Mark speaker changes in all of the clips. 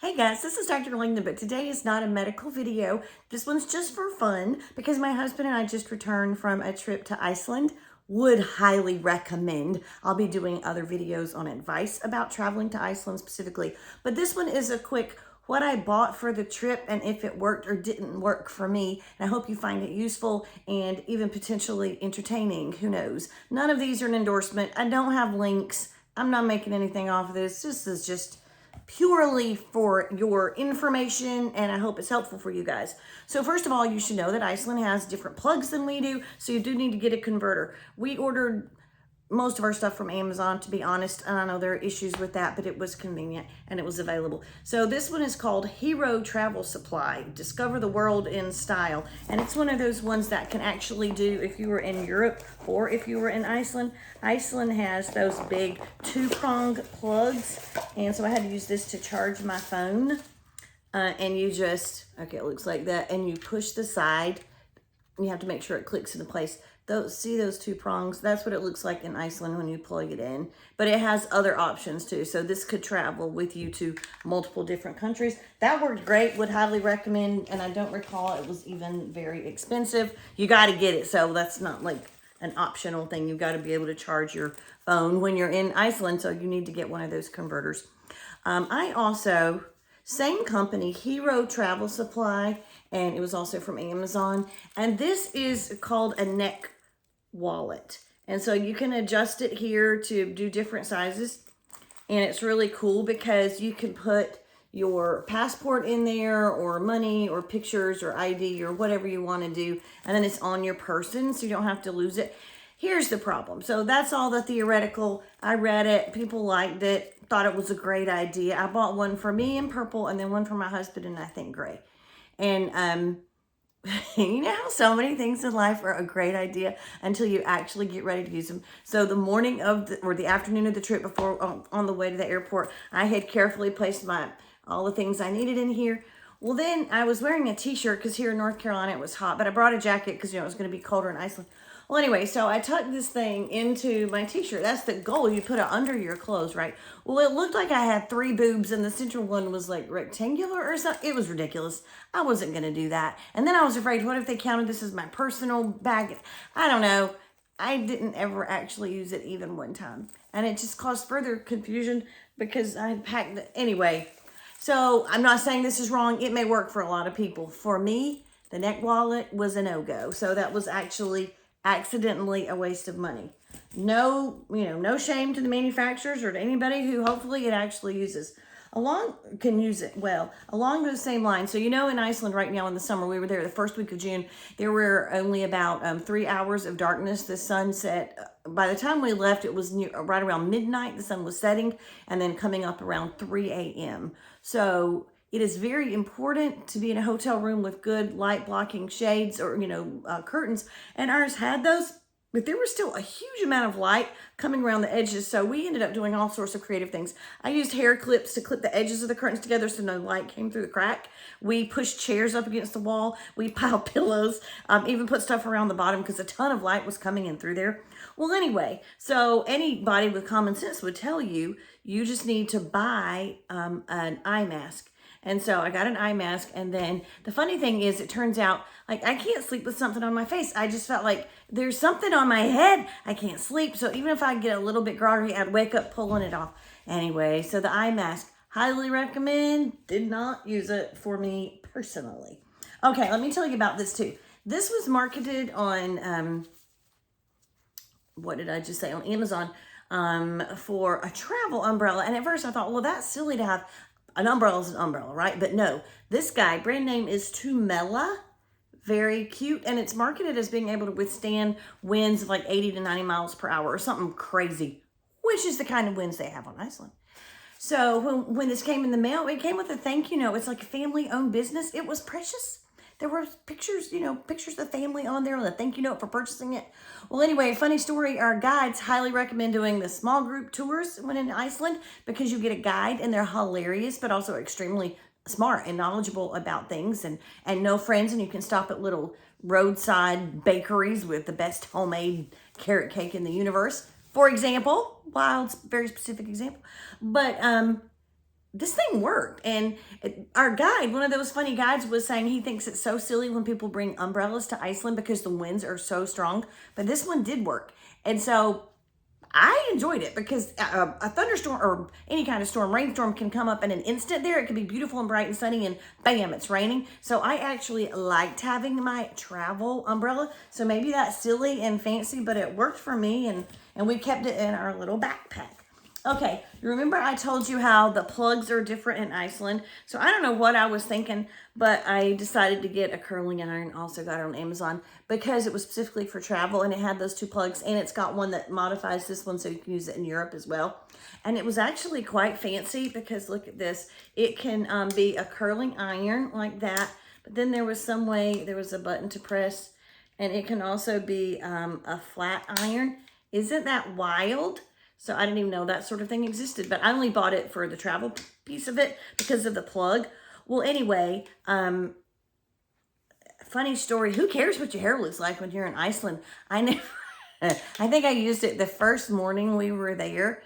Speaker 1: Hey guys, this is Dr. Langdon, but today is not a medical video. This one's just for fun because my husband and I just returned from a trip to Iceland. Would highly recommend. I'll be doing other videos on advice about traveling to Iceland specifically, but this one is a quick what I bought for the trip and if it worked or didn't work for me. And I hope you find it useful and even potentially entertaining. Who knows? None of these are an endorsement. I don't have links. I'm not making anything off of this. This is just purely for your information, and I hope it's helpful for you guys. So first of all, you should know that Iceland has different plugs than we do, so you do need to get a converter. We ordered most of our stuff from Amazon, to be honest, and I know there are issues with that, but it was convenient and it was available. So this one is called Hero Travel Supply, Discover the World in Style. And it's one of those ones that can actually do if you were in Europe or if you were in Iceland. Iceland has those big 2-prong plugs. And so I had to use this to charge my phone. And you just, okay, it looks like that. And you push the side. You have to make sure it clicks into place. See those 2 prongs? That's what it looks like in Iceland when you plug it in. But it has other options too. So this could travel with you to multiple different countries. That worked great. Would highly recommend. And I don't recall it was even very expensive. You got to get it. So that's not like an optional thing. You've got to be able to charge your phone when you're in Iceland. So you need to get one of those converters. I also, same company, Hero Travel Supply. And it was also from Amazon. And this is called a neck wallet. And so you can adjust it here to do different sizes. And it's really cool because you can put your passport in there or money or pictures or ID or whatever you want to do. And then it's on your person so you don't have to lose it. Here's the problem. So that's all the theoretical. I read it. People liked it. Thought it was a great idea. I bought one for me in purple and then one for my husband in I think gray. And you know how so many things in life are a great idea until you actually get ready to use them. So the morning of or the afternoon of the trip before on the way to the airport, I had carefully placed all the things I needed in here. Well, then I was wearing a t-shirt because here in North Carolina it was hot, but I brought a jacket because it was going to be colder in Iceland. Well, anyway, so I tucked this thing into my t-shirt. That's the goal. You put it under your clothes, right? Well, it looked like I had 3 boobs and the central one was like rectangular or something. It was ridiculous. I wasn't going to do that. And then I was afraid, what if they counted this as my personal bag? I don't know. I didn't ever actually use it even one time. And it just caused further confusion because I had packed it. Anyway, so I'm not saying this is wrong. It may work for a lot of people. For me, the neck wallet was a no-go. So that was actually accidentally a waste of money. No, no shame to the manufacturers or to anybody who hopefully it actually can use it well. Along those same lines, so in Iceland right now in the summer, we were there the first week of June, there were only about 3 hours of darkness. The sun set, by the time we left, it was right around midnight, the sun was setting, and then coming up around 3 a.m. So it is very important to be in a hotel room with good light blocking shades or, curtains. And ours had those, but there was still a huge amount of light coming around the edges. So we ended up doing all sorts of creative things. I used hair clips to clip the edges of the curtains together so no light came through the crack. We pushed chairs up against the wall. We piled pillows, even put stuff around the bottom because a ton of light was coming in through there. Well, anyway, so anybody with common sense would tell you, you just need to buy an eye mask. And so I got an eye mask, and then the funny thing is it turns out like I can't sleep with something on my face. I just felt like there's something on my head. I can't sleep. So even if I get a little bit groggy, I'd wake up pulling it off. Anyway, so the eye mask, highly recommend. Did not use it for me personally. Okay, let me tell you about this too. This was marketed on, what did I just say? On Amazon for a travel umbrella. And at first I thought, well, that's silly to have. An umbrella is an umbrella, right? But no, this guy, brand name is Tumela. Very cute. And it's marketed as being able to withstand winds of like 80 to 90 miles per hour or something crazy, which is the kind of winds they have on Iceland. So when this came in the mail, it came with a thank you note. It's like a family-owned business. It was precious. There were pictures, pictures of the family on there with a thank you note for purchasing it. Well, anyway, funny story. Our guides highly recommend doing the small group tours when in Iceland because you get a guide and they're hilarious, but also extremely smart and knowledgeable about things and know friends. And you can stop at little roadside bakeries with the best homemade carrot cake in the universe. For example, wild, very specific example. But this thing worked. And our guide, one of those funny guides, was saying he thinks it's so silly when people bring umbrellas to Iceland because the winds are so strong. But this one did work. And so I enjoyed it because a thunderstorm or any kind of storm, rainstorm, can come up in an instant there. It can be beautiful and bright and sunny and bam, it's raining. So I actually liked having my travel umbrella. So maybe that's silly and fancy, but it worked for me, and we kept it in our little backpack. Okay, remember I told you how the plugs are different in Iceland. So I don't know what I was thinking, but I decided to get a curling iron. Also got it on Amazon because it was specifically for travel, and it had those 2 plugs, and it's got one that modifies this one so you can use it in Europe as well. And it was actually quite fancy because look at this. It can be a curling iron like that, but then there was some way, there was a button to press, and it can also be a flat iron. Isn't that wild? So I didn't even know that sort of thing existed, but I only bought it for the travel piece of it because of the plug. Well, anyway, funny story. Who cares what your hair looks like when you're in Iceland? I think I used it the first morning we were there,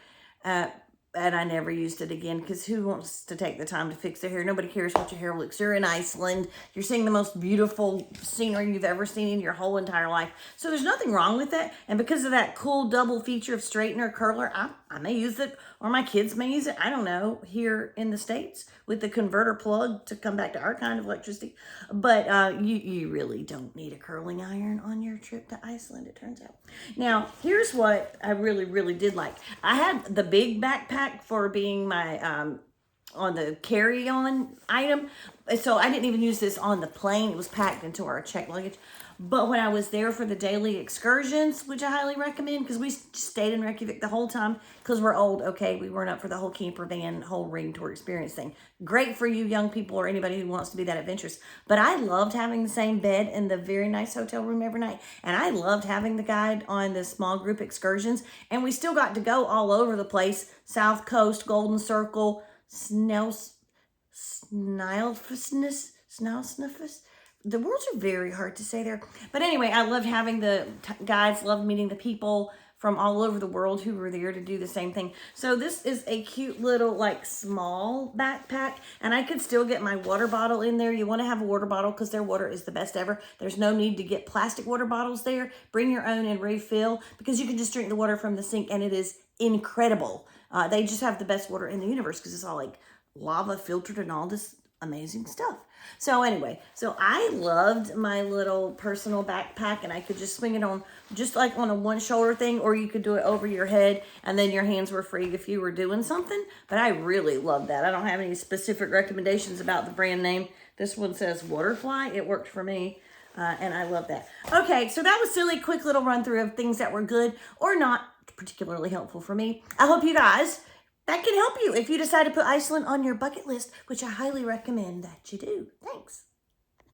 Speaker 1: and I never used it again because who wants to take the time to fix their hair? Nobody cares what your hair looks. You're in Iceland. You're seeing the most beautiful scenery you've ever seen in your whole entire life. So there's nothing wrong with that. And because of that cool double feature of straightener, curler, I may use it, or my kids may use it. I don't know, here in the States with the converter plug to come back to our kind of electricity. But you really don't need a curling iron on your trip to Iceland, it turns out. Now, here's what I really, really did like. I had the big backpack for being my on the carry-on item. So I didn't even use this on the plane. It was packed into our checked luggage. But when I was there for the daily excursions, which I highly recommend, because we stayed in Reykjavik the whole time, because we're old, okay, we weren't up for the whole camper van, whole ring tour experience thing. Great for you young people or anybody who wants to be that adventurous. But I loved having the same bed in the very nice hotel room every night. And I loved having the guide on the small group excursions. And we still got to go all over the place. South Coast, Golden Circle, Snellsniffus. The words are very hard to say there. But anyway, I loved having the guides, loved meeting the people from all over the world who were there to do the same thing. So this is a cute little, like, small backpack. And I could still get my water bottle in there. You want to have a water bottle because their water is the best ever. There's no need to get plastic water bottles there. Bring your own and refill because you can just drink the water from the sink and it is incredible. They just have the best water in the universe because it's all, like, lava filtered and all this amazing stuff. So anyway, so I loved my little personal backpack, and I could just swing it on just like on a one shoulder thing, or you could do it over your head and then your hands were free if you were doing something. But I really love that. I don't have any specific recommendations about the brand name. This one says Waterfly. It worked for me. And I love that. Okay, so that was silly, quick little run through of things that were good or not particularly helpful for me. I hope you guys, that can help you if you decide to put Iceland on your bucket list, which I highly recommend that you do. Thanks.